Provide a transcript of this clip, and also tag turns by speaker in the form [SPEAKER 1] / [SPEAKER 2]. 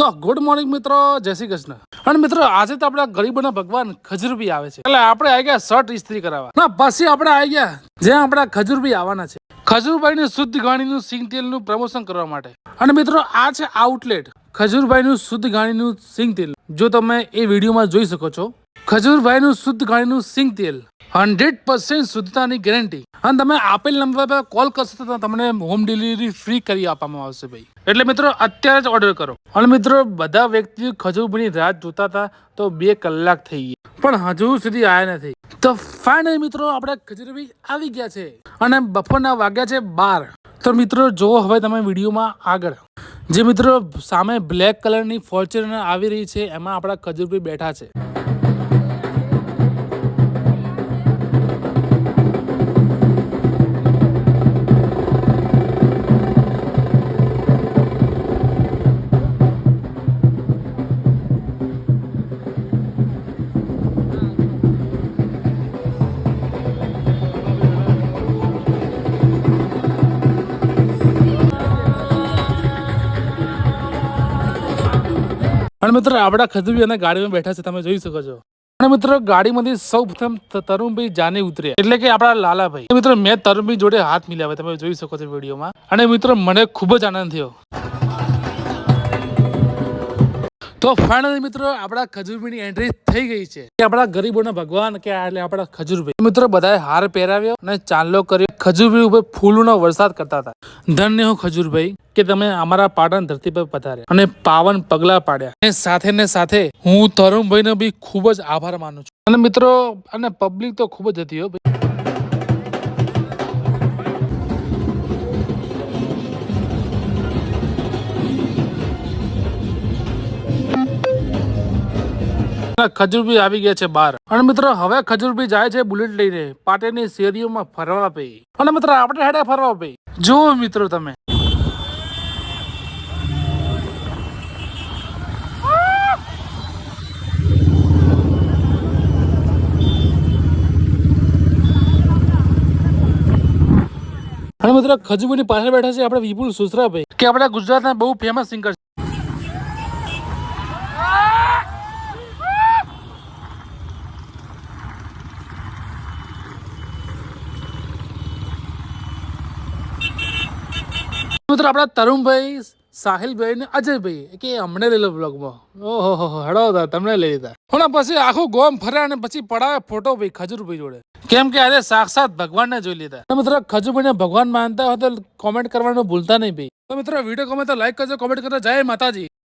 [SPEAKER 1] તો good morning મિત્રો, જય શ્રી કૃષ્ણ. અને મિત્રો આજે તો આપણા ગરીબોના ભગવાન ખજૂરભાઈ આવે છે, એટલે આપણે આવી ગયા શર્ટ ઇસ્ત્રી કરાવવા. ના પછી આપણે આવી ગયા જ્યાં આપણા ખજૂરભાઈ આવવાના છે. ખજૂરભાઈનું શુદ્ધ ઘાણીનું સિંગ તેલનું પ્રમોશન કરવા માટે. અને મિત્રો આ છે આઉટલેટ ખજૂરભાઈનું શુદ્ધ ઘાણીનું સિંગ તેલ. જો તમે એ વિડીયોમાં જોઈ શકો છો, ખજૂરભાઈનું શુદ્ધ ઘાણીનું સિંગ તેલ 100% શુદ્ધતાની ગેરંટી. અને તમે આપેલ નંબર પર કોલ કરશો તો તમને હોમ ડિલિવરી ફ્રી કરી આપવામાં આવશે ભાઈ. એટલે મિત્રો અત્યારે જ ઓર્ડર કરો. અને મિત્રો બધા વ્યક્તિઓ ખજૂરભાઈની રાત જોતા હતા તો 2 કલાક થઈ ગયા, પણ હજુ સુધી આવ્યા નથી. તો ફાઇનલી મિત્રો આપણે ખજૂરભાઈ આવી ગયા છે અને બપોરના વાગ્યા છે 12. તો મિત્રો જો હવે તમે વિડીયોમાં આગળ જે મિત્રો સામે બ્લેક કલરની ફોર્ચ્યુનર આવી રહી છે, એમાં આપણા ખજૂરભાઈ બેઠા છે. અને મિત્રો આપણા ખજૂરભાઈ અને ગાડીમાં બેઠા છે, તમે જોઈ શકો છો. અને મિત્રો ગાડીમાંથી સૌ પ્રથમ તરુણભાઈ જાને ઉતરે, એટલે કે આપણા લાલાભાઈ. મિત્રો મેં તરુણભાઈ જોડે હાથ મિલાવ્યા, તમે જોઈ શકો છો વિડીયોમાં. અને મિત્રો મને ખૂબ જ આનંદ થયો. તો ફાઇનલી મિત્રો આપણા ખજૂરભાઈની એન્ટ્રી થઈ ગઈ છે. આપણા ગરીબોના ભગવાન કે એટલે આપણા ખજૂરભાઈ. મિત્રો બધાએ હાર પહેરાવ્યો અને ચાંદલો કર્યો. ખજૂરભાઈ ઉપર ફૂલોનો વરસાદ કરતા હતા. ધન્ય હો ખજૂરભાઈ કે તમે અમારા પાટણ ધરતી પર પધાર્યા અને પાવન પગલા પાડ્યા. અને સાથે ને સાથે હું તરુણભાઈનો બી ખૂબ જ આભાર માનું છું. અને મિત્રો અને પબ્લિક તો ખૂબ જ હતી હો ભાઈ. ખજૂરભાઈ આવી ગયા છે બહાર. અને મિત્રો હવે ખજૂરભાઈ જાય છે બુલેટ લઈને પાટણની શેરીઓમાં ફરવા પઈ. અને મિત્રો આપણે હેડે ફરવા પઈ. જો મિત્રો તમે અને મિત્રો ખજૂરભાઈની પાછળ બેઠા છે આપણે વિપુલ સુસરાભાઈ, કે આપણા ગુજરાતના બહુ ફેમસ સિંગર. મિત્રો આપણા તરુણભાઈ, સાહિલભાઈ ને અજયભાઈ કે હમણે લઈ લો બ્લોગમાં. ઓહો હડો તમને લઈ લીધા. અને પછી આખું ગોમ ફર્યા અને પછી પડાવે ફોટો ભાઈ ખજૂરભાઈ જોડે, કેમ કે આજે સાક્ષાત ભગવાનને જોઈ લીધા. મિત્રો ખજૂરભાઈને ભગવાન માનતા હોય તો કોમેન્ટ કરવાનું ભૂલતા નહીં ભાઈ. તો મિત્રો વિડીયો ગમે તો લાઈક કરજો, કોમેન્ટ કરજો. જય માતાજી.